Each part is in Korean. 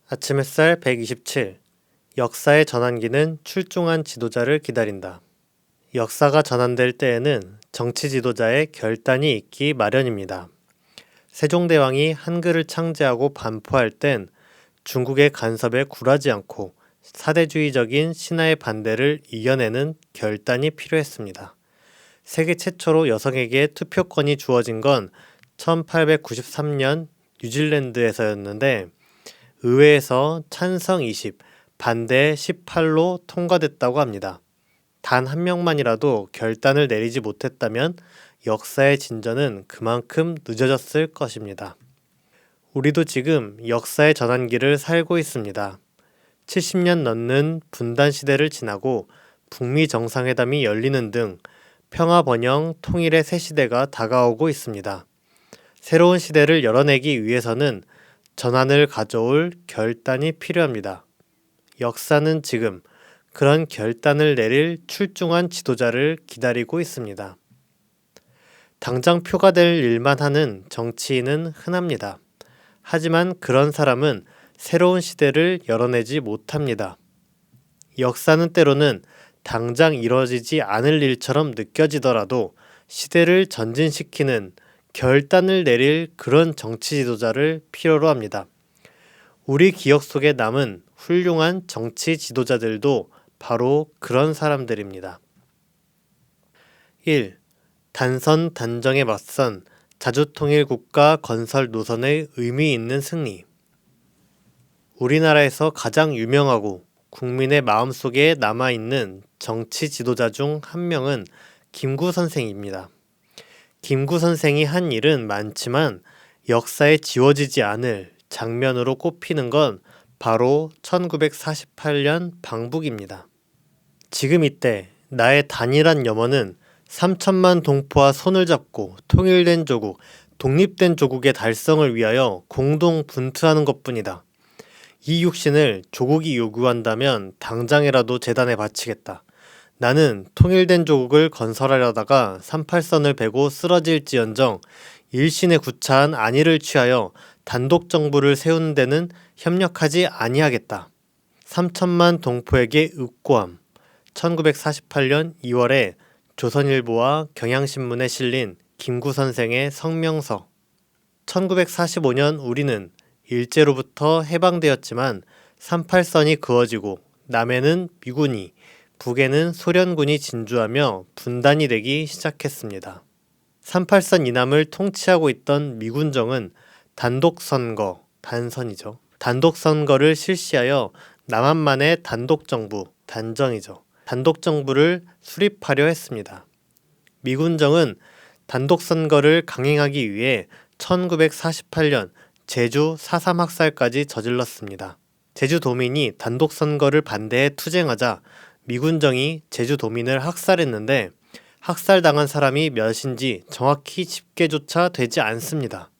아침 햇살 127. 역사의 전환기는 출중한 지도자를 기다린다. 역사가 전환될 때에는 정치 지도자의 결단이 있기 마련입니다. 세종대왕이 한글을 창제하고 반포할 땐 중국의 간섭에 굴하지 않고 사대주의적인 신하의 반대를 이겨내는 결단이 필요했습니다. 세계 최초로 여성에게 투표권이 주어진 건 1893년 뉴질랜드에서였는데 의회에서 찬성 20, 반대 18로 통과됐다고 합니다. 단 한 명만이라도 결단을 내리지 못했다면 역사의 진전은 그만큼 늦어졌을 것입니다. 우리도 지금 역사의 전환기를 살고 있습니다. 70년 넘는 분단 시대를 지나고 북미 정상회담이 열리는 등 평화 번영 통일의 새 시대가 다가오고 있습니다. 새로운 시대를 열어내기 위해서는 전환을 가져올 결단이 필요합니다. 역사는 지금 그런 결단을 내릴 출중한 지도자를 기다리고 있습니다. 당장 표가 될 일만 하는 정치인은 흔합니다. 하지만 그런 사람은 새로운 시대를 열어내지 못합니다. 역사는 때로는 당장 이뤄지지 않을 일처럼 느껴지더라도 시대를 전진시키는 결단을 내릴 그런 정치 지도자를 필요로 합니다. 우리 기억 속에 남은 훌륭한 정치 지도자들도 바로 그런 사람들입니다. 1. 단선 단정에 맞선 자주통일국가 건설 노선의 의미 있는 승리. 우리나라에서 가장 유명하고 국민의 마음속에 남아있는 정치 지도자 중 한 명은 김구 선생입니다. 김구 선생이 한 일은 많지만 역사에 지워지지 않을 장면으로 꼽히는 건 바로 1948년 방북입니다. 지금 이때 나의 단일한 염원은 3천만 동포와 손을 잡고 통일된 조국, 독립된 조국의 달성을 위하여 공동 분투하는 것뿐이다. 이 육신을 조국이 요구한다면 당장이라도 재단에 바치겠다. 나는 통일된 조국을 건설하려다가 38선을 베고 쓰러질지언정 일신에 구차한 안위를 취하여 단독 정부를 세우는 데는 협력하지 아니하겠다. 3천만 동포에게 윽고함. 1948년 2월에 조선일보와 경향신문에 실린 김구 선생의 성명서. 1945년 우리는 일제로부터 해방되었지만 38선이 그어지고 남해는 미군이, 북에는 소련군이 진주하며 분단이 되기 시작했습니다. 38선 이남을 통치하고 있던 미군정은 단독선거, 단선이죠. 단독선거를 실시하여 남한만의 단독정부, 단정이죠. 단독정부를 수립하려 했습니다. 미군정은 단독선거를 강행하기 위해 1948년 제주 4.3 학살까지 저질렀습니다. 제주도민이 단독선거를 반대해 투쟁하자 미군정이 제주도민을 학살했는데 학살당한 사람이 몇인지 정확히 집계조차 되지 않습니다.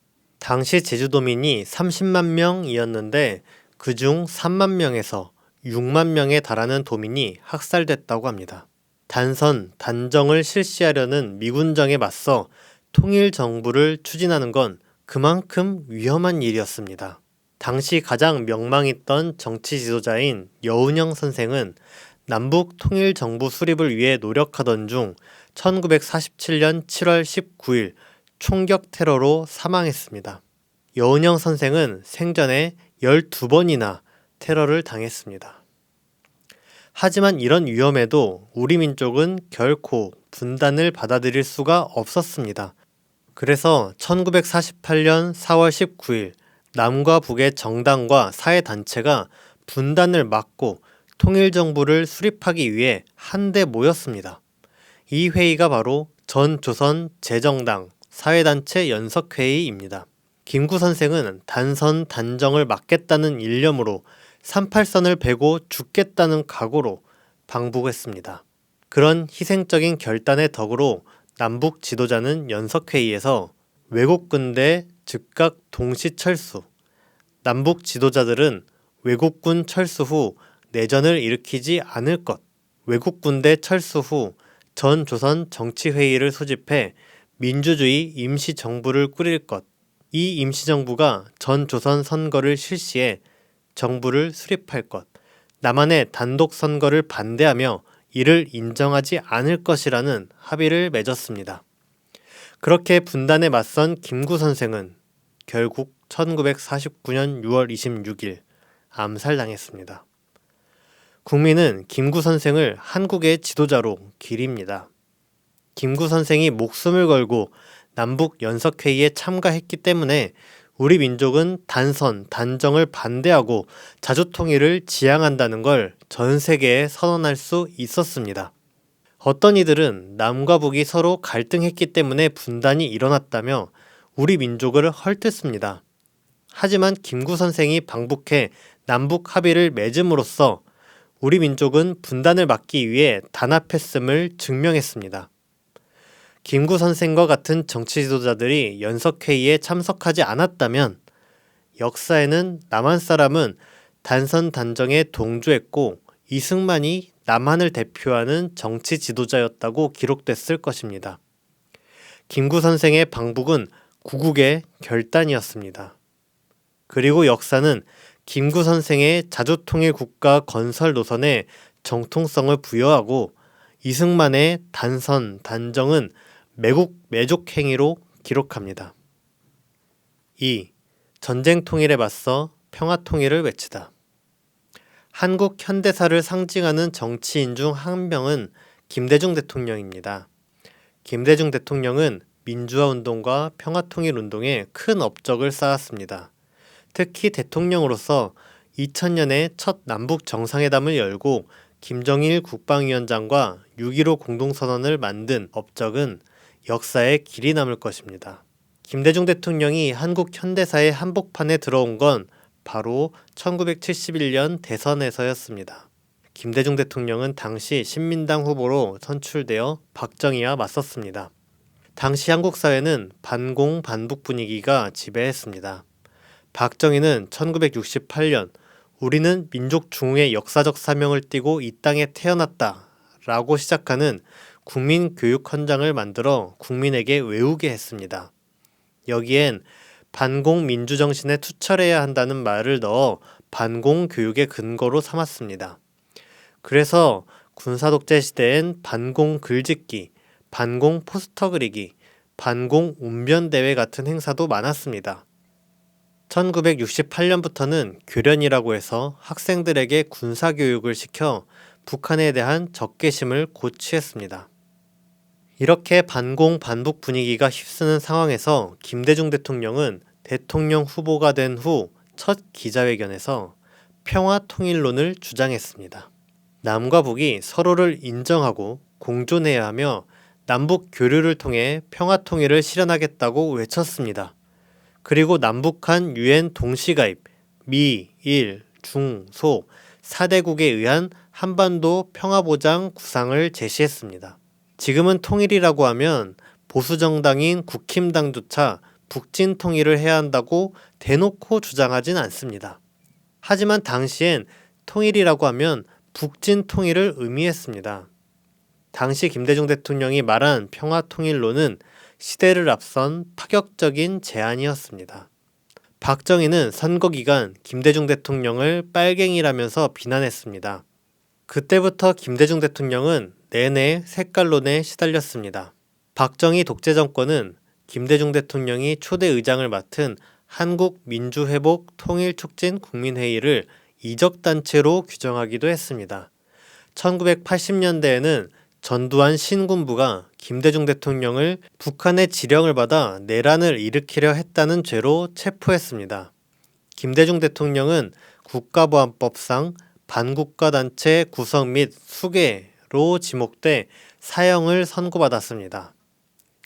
당시 제주도민이 30만 명이었는데 그중 3만 명에서 6만 명에 달하는 도민이 학살됐다고 합니다. 단선, 단정을 실시하려는 미군정에 맞서 통일정부를 추진하는 건 그만큼 위험한 일이었습니다. 당시 가장 명망있던 정치 지도자인 여운형 선생은 남북 통일정부 수립을 위해 노력하던 중 1947년 7월 19일 총격 테러로 사망했습니다. 여운형 선생은 생전에 12번이나 테러를 당했습니다. 하지만 이런 위험에도 우리 민족은 결코 분단을 받아들일 수가 없었습니다. 그래서 1948년 4월 19일 남과 북의 정당과 사회단체가 분단을 막고 통일정부를 수립하기 위해 한데 모였습니다. 이 회의가 바로 전조선 재정당 사회단체 연석회의입니다. 김구 선생은 단선 단정을 막겠다는 일념으로 38선을 베고 죽겠다는 각오로 방북했습니다. 그런 희생적인 결단의 덕으로 남북 지도자는 연석회의에서 외국 군대 즉각 동시 철수, 남북 지도자들은 외국군 철수 후 내전을 일으키지 않을 것, 외국 군대 철수 후 전 조선 정치회의를 소집해 민주주의 임시정부를 꾸릴 것. 이 임시정부가 전 조선 선거를 실시해 정부를 수립할 것. 남한의 단독 선거를 반대하며 이를 인정하지 않을 것이라는 합의를 맺었습니다. 그렇게 분단에 맞선 김구 선생은 결국 1949년 6월 26일 암살당했습니다. 국민은 김구 선생을 한국의 지도자로 기립니다. 김구 선생이 목숨을 걸고 남북 연석회의에 참가했기 때문에 우리 민족은 단선, 단정을 반대하고 자주통일을 지향한다는 걸 전 세계에 선언할 수 있었습니다. 어떤 이들은 남과 북이 서로 갈등했기 때문에 분단이 일어났다며 우리 민족을 헐뜯습니다. 하지만 김구 선생이 방북해 남북 합의를 맺음으로써 우리 민족은 분단을 막기 위해 단합했음을 증명했습니다. 김구 선생과 같은 정치 지도자들이 연석회의에 참석하지 않았다면 역사에는 남한 사람은 단선 단정에 동조했고 이승만이 남한을 대표하는 정치 지도자였다고 기록됐을 것입니다. 김구 선생의 방북은 구국의 결단이었습니다. 그리고 역사는 김구 선생의 자주통일 국가 건설 노선에 정통성을 부여하고 이승만의 단선, 단정은 매국 매족 행위로 기록합니다. 2. 전쟁 통일에 맞서 평화 통일을 외치다. 한국 현대사를 상징하는 정치인 중 한 명은 김대중 대통령입니다. 김대중 대통령은 민주화 운동과 평화 통일 운동에 큰 업적을 쌓았습니다. 특히 대통령으로서 2000년에 첫 남북 정상회담을 열고 김정일 국방위원장과 6.15 공동선언을 만든 업적은 역사에 길이 남을 것입니다. 김대중 대통령이 한국 현대사의 한복판에 들어온 건 바로 1971년 대선에서였습니다. 김대중 대통령은 당시 신민당 후보로 선출되어 박정희와 맞섰습니다. 당시 한국 사회는 반공 반북 분위기가 지배했습니다. 박정희는 1968년 우리는 민족 중흥의 역사적 사명을 띠고 이 땅에 태어났다 라고 시작하는 국민교육 헌장을 만들어 국민에게 외우게 했습니다. 여기엔 반공 민주정신에 투철해야 한다는 말을 넣어 반공 교육의 근거로 삼았습니다. 그래서 군사독재 시대엔 반공 글짓기, 반공 포스터 그리기, 반공 운변대회 같은 행사도 많았습니다. 1968년부터는 교련이라고 해서 학생들에게 군사교육을 시켜 북한에 대한 적개심을 고취했습니다. 이렇게 반공 반북 분위기가 휩쓰는 상황에서 김대중 대통령은 대통령 후보가 된 후 첫 기자회견에서 평화통일론을 주장했습니다. 남과 북이 서로를 인정하고 공존해야 하며 남북 교류를 통해 평화통일을 실현하겠다고 외쳤습니다. 그리고 남북한 유엔 동시가입, 미, 일, 중, 소 4대국에 의한 한반도 평화보장 구상을 제시했습니다. 지금은 통일이라고 하면 보수정당인 국힘당조차 북진 통일을 해야 한다고 대놓고 주장하진 않습니다. 하지만 당시엔 통일이라고 하면 북진 통일을 의미했습니다. 당시 김대중 대통령이 말한 평화통일론은 시대를 앞선 파격적인 제안이었습니다. 박정희는 선거 기간 김대중 대통령을 빨갱이라면서 비난했습니다. 그때부터 김대중 대통령은 내내 색깔론에 시달렸습니다. 박정희 독재 정권은 김대중 대통령이 초대 의장을 맡은 한국민주회복 통일촉진 국민회의를 이적단체로 규정하기도 했습니다. 1980년대에는 전두환 신군부가 김대중 대통령을 북한의 지령을 받아 내란을 일으키려 했다는 죄로 체포했습니다. 김대중 대통령은 국가보안법상 반국가단체 구성 및 수괴로 지목돼 사형을 선고받았습니다.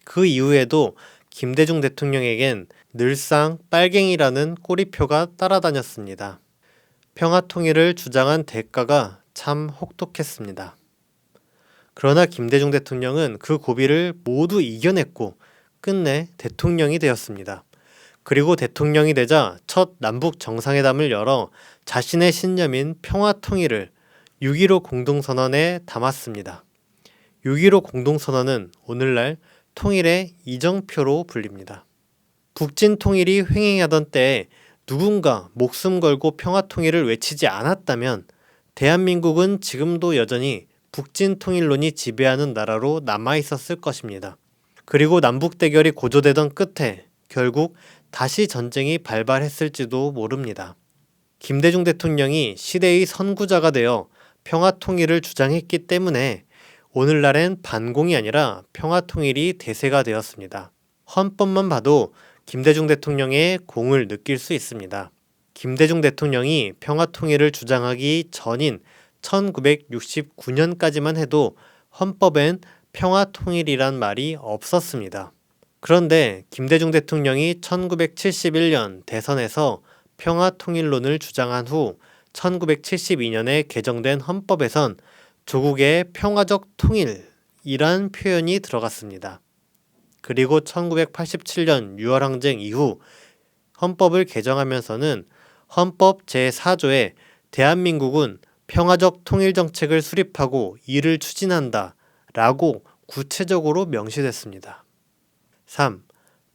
그 이후에도 김대중 대통령에겐 늘상 빨갱이라는 꼬리표가 따라다녔습니다. 평화통일을 주장한 대가가 참 혹독했습니다. 그러나 김대중 대통령은 그 고비를 모두 이겨냈고 끝내 대통령이 되었습니다. 그리고 대통령이 되자 첫 남북 정상회담을 열어 자신의 신념인 평화통일을 6.15 공동선언에 담았습니다. 6.15 공동선언은 오늘날 통일의 이정표로 불립니다. 북진 통일이 횡행하던 때에 누군가 목숨 걸고 평화통일을 외치지 않았다면 대한민국은 지금도 여전히 북진 통일론이 지배하는 나라로 남아있었을 것입니다. 그리고 남북 대결이 고조되던 끝에 결국 다시 전쟁이 발발했을지도 모릅니다. 김대중 대통령이 시대의 선구자가 되어 평화통일을 주장했기 때문에 오늘날엔 반공이 아니라 평화통일이 대세가 되었습니다. 헌법만 봐도 김대중 대통령의 공을 느낄 수 있습니다. 김대중 대통령이 평화통일을 주장하기 전인 1969년까지만 해도 헌법엔 평화통일이란 말이 없었습니다. 그런데 김대중 대통령이 1971년 대선에서 평화통일론을 주장한 후 1972년에 개정된 헌법에선 조국의 평화적 통일이란 표현이 들어갔습니다. 그리고 1987년 6월 항쟁 이후 헌법을 개정하면서는 헌법 제4조에 대한민국은 평화적 통일 정책을 수립하고 이를 추진한다 라고 구체적으로 명시됐습니다. 3.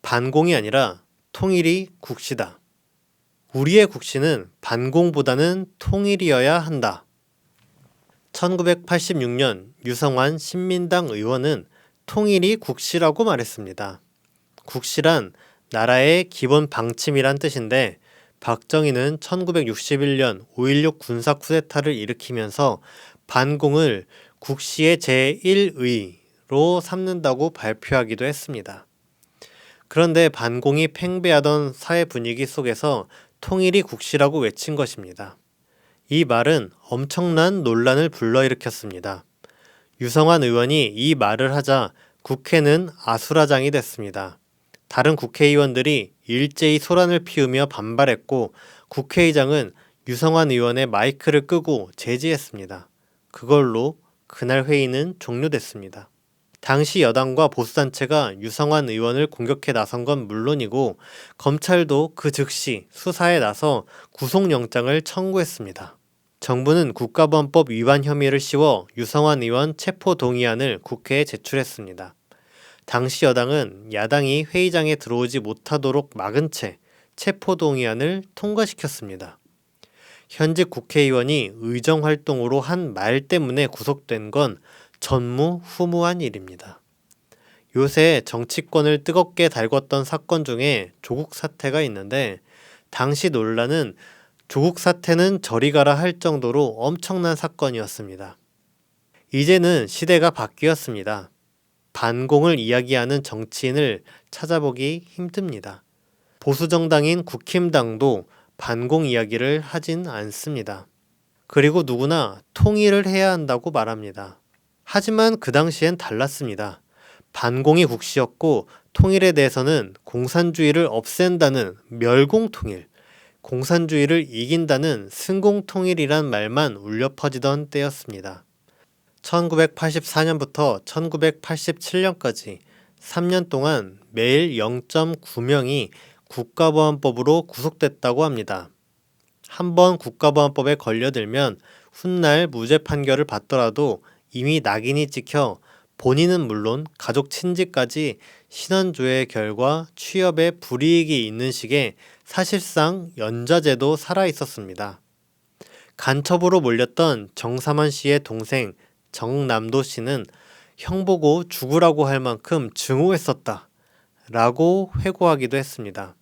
반공이 아니라 통일이 국시다. 우리의 국시는 반공보다는 통일이어야 한다. 1986년 유성환 신민당 의원은 통일이 국시라고 말했습니다. 국시란 나라의 기본 방침이란 뜻인데 박정희는 1961년 5.16 군사 쿠데타를 일으키면서 반공을 국시의 제1의로 삼는다고 발표하기도 했습니다. 그런데 반공이 팽배하던 사회 분위기 속에서 통일이 국시라고 외친 것입니다. 이 말은 엄청난 논란을 불러일으켰습니다. 유성환 의원이 이 말을 하자 국회는 아수라장이 됐습니다. 다른 국회의원들이 일제히 소란을 피우며 반발했고 국회의장은 유성환 의원의 마이크를 끄고 제지했습니다. 그걸로 그날 회의는 종료됐습니다. 당시 여당과 보수단체가 유성환 의원을 공격해 나선 건 물론이고 검찰도 그 즉시 수사에 나서 구속영장을 청구했습니다. 정부는 국가보안법 위반 혐의를 씌워 유성환 의원 체포동의안을 국회에 제출했습니다. 당시 여당은 야당이 회의장에 들어오지 못하도록 막은 채 체포동의안을 통과시켰습니다. 현직 국회의원이 의정활동으로 한 말 때문에 구속된 건 전무후무한 일입니다. 요새 정치권을 뜨겁게 달궜던 사건 중에 조국 사태가 있는데 당시 논란은 조국 사태는 저리 가라 할 정도로 엄청난 사건이었습니다. 이제는 시대가 바뀌었습니다. 반공을 이야기하는 정치인을 찾아보기 힘듭니다. 보수정당인 국힘당도 반공 이야기를 하진 않습니다. 그리고 누구나 통일을 해야 한다고 말합니다. 하지만 그 당시엔 달랐습니다. 반공이 국시였고 통일에 대해서는 공산주의를 없앤다는 멸공통일, 공산주의를 이긴다는 승공통일이란 말만 울려 퍼지던 때였습니다. 1984년부터 1987년까지 3년 동안 매일 0.9명이 국가보안법으로 구속됐다고 합니다. 한번 국가보안법에 걸려들면 훗날 무죄 판결을 받더라도 이미 낙인이 찍혀 본인은 물론 가족 친지까지 신원조회 결과 취업에 불이익이 있는 식의 사실상 연좌제도 살아있었습니다. 간첩으로 몰렸던 정삼환 씨의 동생 정남도 씨는 형 보고 죽으라고 할 만큼 증오했었다 라고 회고하기도 했습니다.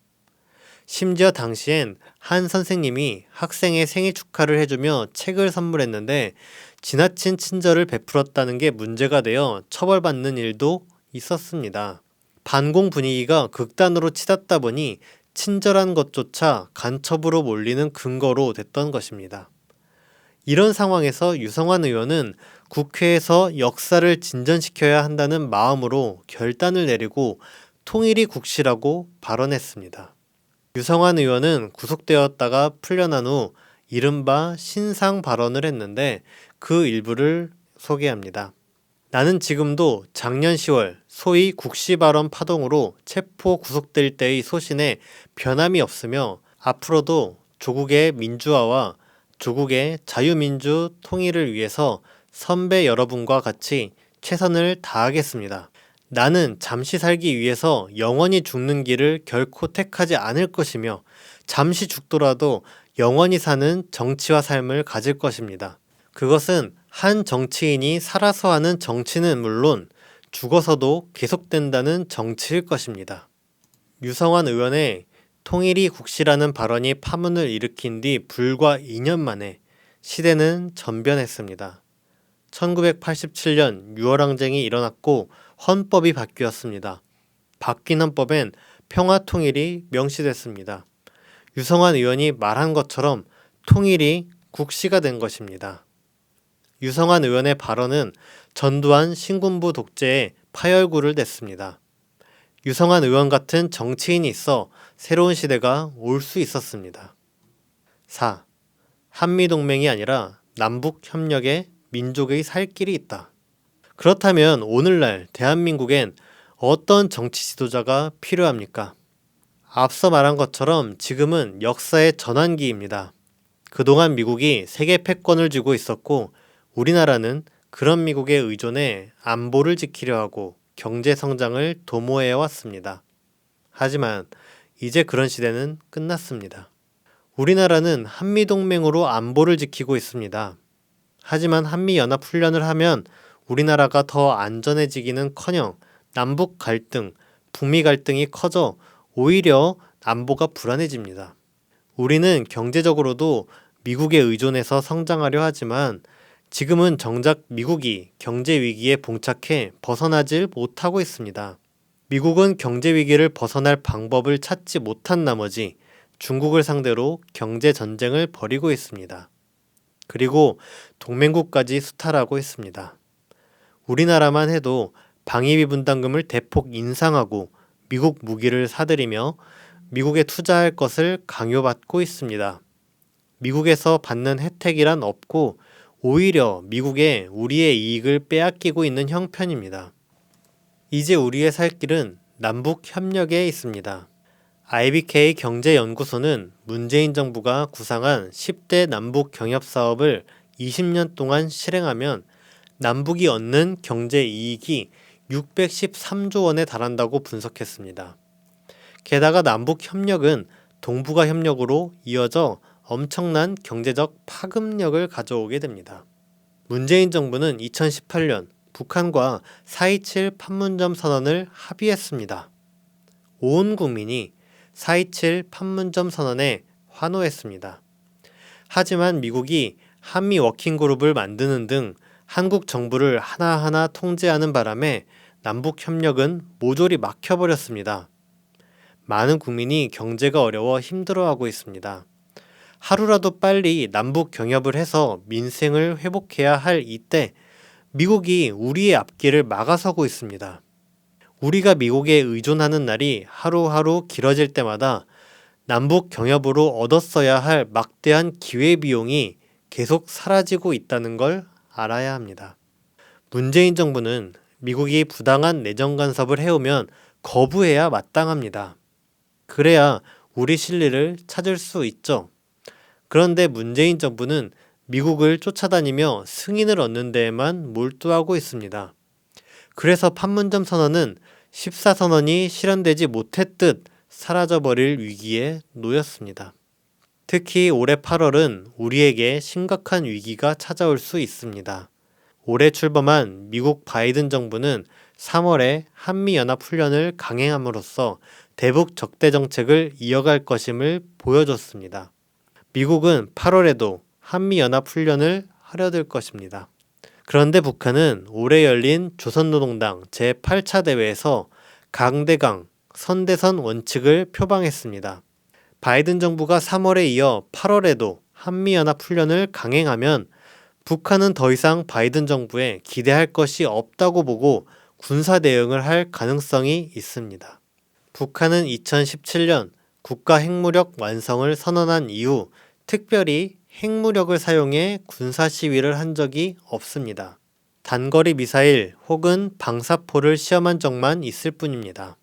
심지어 당시엔 한 선생님이 학생의 생일 축하를 해주며 책을 선물했는데 지나친 친절을 베풀었다는 게 문제가 되어 처벌받는 일도 있었습니다. 반공 분위기가 극단으로 치닫다 보니 친절한 것조차 간첩으로 몰리는 근거로 됐던 것입니다. 이런 상황에서 유성환 의원은 국회에서 역사를 진전시켜야 한다는 마음으로 결단을 내리고 통일이 국시라고 발언했습니다. 유성환 의원은 구속되었다가 풀려난 후 이른바 신상 발언을 했는데 그 일부를 소개합니다. 나는 지금도 작년 10월 소위 국시 발언 파동으로 체포 구속될 때의 소신에 변함이 없으며 앞으로도 조국의 민주화와 조국의 자유민주 통일을 위해서 선배 여러분과 같이 최선을 다하겠습니다. 나는 잠시 살기 위해서 영원히 죽는 길을 결코 택하지 않을 것이며 잠시 죽더라도 영원히 사는 정치와 삶을 가질 것입니다. 그것은 한 정치인이 살아서 하는 정치는 물론 죽어서도 계속된다는 정치일 것입니다. 유성환 의원의 통일이 국시라는 발언이 파문을 일으킨 뒤 불과 2년 만에 시대는 전변했습니다. 1987년 6월항쟁이 일어났고 헌법이 바뀌었습니다. 바뀐 헌법엔 평화통일이 명시됐습니다. 유성환 의원이 말한 것처럼 통일이 국시가 된 것입니다. 유성환 의원의 발언은 전두환 신군부 독재에 파열구를 냈습니다. 유성환 의원 같은 정치인이 있어 새로운 시대가 올 수 있었습니다. 4. 한미동맹이 아니라 남북협력에 민족의 살 길이 있다. 그렇다면 오늘날 대한민국엔 어떤 정치 지도자가 필요합니까? 앞서 말한 것처럼 지금은 역사의 전환기입니다. 그동안 미국이 세계 패권을 쥐고 있었고 우리나라는 그런 미국에 의존해 안보를 지키려 하고 경제 성장을 도모해 왔습니다. 하지만 이제 그런 시대는 끝났습니다. 우리나라는 한미동맹으로 안보를 지키고 있습니다. 하지만 한미연합훈련을 하면 우리나라가 더 안전해지기는커녕 남북 갈등, 북미 갈등이 커져 오히려 안보가 불안해집니다. 우리는 경제적으로도 미국에 의존해서 성장하려 하지만 지금은 정작 미국이 경제 위기에 봉착해 벗어나질 못하고 있습니다. 미국은 경제 위기를 벗어날 방법을 찾지 못한 나머지 중국을 상대로 경제 전쟁을 벌이고 있습니다. 그리고 동맹국까지 수탈하고 있습니다. 우리나라만 해도 방위비 분담금을 대폭 인상하고 미국 무기를 사들이며 미국에 투자할 것을 강요받고 있습니다. 미국에서 받는 혜택이란 없고 오히려 미국에 우리의 이익을 빼앗기고 있는 형편입니다. 이제 우리의 살 길은 남북 협력에 있습니다. IBK 경제연구소는 문재인 정부가 구상한 10대 남북 경협 사업을 20년 동안 실행하면 남북이 얻는 경제 이익이 613조 원에 달한다고 분석했습니다. 게다가 남북 협력은 동북아 협력으로 이어져 엄청난 경제적 파급력을 가져오게 됩니다. 문재인 정부는 2018년 북한과 4.27 판문점 선언을 합의했습니다. 온 국민이 4.27 판문점 선언에 환호했습니다. 하지만 미국이 한미 워킹그룹을 만드는 등 한국 정부를 하나하나 통제하는 바람에 남북 협력은 모조리 막혀버렸습니다. 많은 국민이 경제가 어려워 힘들어하고 있습니다. 하루라도 빨리 남북 경협을 해서 민생을 회복해야 할 이때 미국이 우리의 앞길을 막아서고 있습니다. 우리가 미국에 의존하는 날이 하루하루 길어질 때마다 남북 경협으로 얻었어야 할 막대한 기회비용이 계속 사라지고 있다는 걸 알아야 합니다. 문재인 정부는 미국이 부당한 내정 간섭을 해오면 거부해야 마땅합니다. 그래야 우리 실리를 찾을 수 있죠. 그런데 문재인 정부는 미국을 쫓아다니며 승인을 얻는 데에만 몰두하고 있습니다. 그래서 판문점 선언은 14선언이 실현되지 못했듯 사라져버릴 위기에 놓였습니다. 특히 올해 8월은 우리에게 심각한 위기가 찾아올 수 있습니다. 올해 출범한 미국 바이든 정부는 3월에 한미연합훈련을 강행함으로써 대북 적대 정책을 이어갈 것임을 보여줬습니다. 미국은 8월에도 한미연합훈련을 하려들 것입니다. 그런데 북한은 올해 열린 조선노동당 제8차 대회에서 강대강, 선대선 원칙을 표방했습니다. 바이든 정부가 3월에 이어 8월에도 한미연합훈련을 강행하면 북한은 더 이상 바이든 정부에 기대할 것이 없다고 보고 군사 대응을 할 가능성이 있습니다. 북한은 2017년 국가 핵무력 완성을 선언한 이후 특별히 핵무력을 사용해 군사 시위를 한 적이 없습니다. 단거리 미사일 혹은 방사포를 시험한 적만 있을 뿐입니다.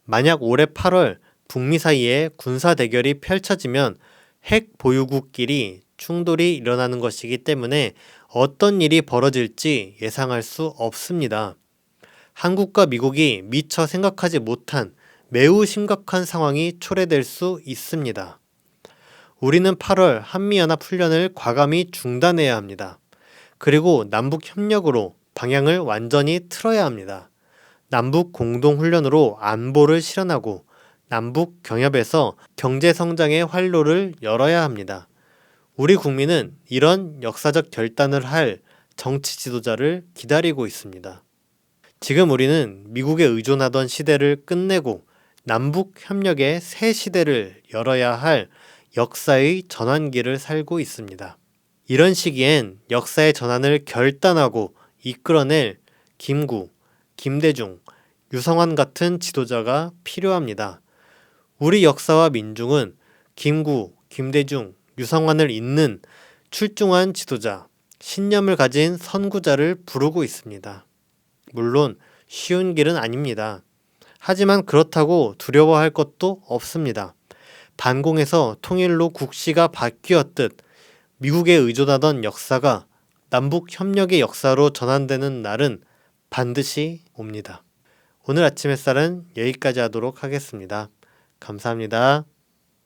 만약 올해 8월 북미 사이에 군사 대결이 펼쳐지면 핵 보유국끼리 충돌이 일어나는 것이기 때문에 어떤 일이 벌어질지 예상할 수 없습니다. 한국과 미국이 미처 생각하지 못한 매우 심각한 상황이 초래될 수 있습니다. 우리는 8월 한미연합훈련을 과감히 중단해야 합니다. 그리고 남북협력으로 방향을 완전히 틀어야 합니다. 남북 공동훈련으로 안보를 실현하고 남북 경협에서 경제성장의 활로를 열어야 합니다. 우리 국민은 이런 역사적 결단을 할 정치 지도자를 기다리고 있습니다. 지금 우리는 미국에 의존하던 시대를 끝내고 남북 협력의 새 시대를 열어야 할 역사의 전환기를 살고 있습니다. 이런 시기엔 역사의 전환을 결단하고 이끌어낼 김구, 김대중, 유성환 같은 지도자가 필요합니다. 우리 역사와 민중은 김구, 김대중, 유성환을 잇는 출중한 지도자, 신념을 가진 선구자를 부르고 있습니다. 물론 쉬운 길은 아닙니다. 하지만 그렇다고 두려워할 것도 없습니다. 반공에서 통일로 국시가 바뀌었듯 미국에 의존하던 역사가 남북 협력의 역사로 전환되는 날은 반드시 옵니다. 오늘 아침 햇살은 여기까지 하도록 하겠습니다. 감사합니다.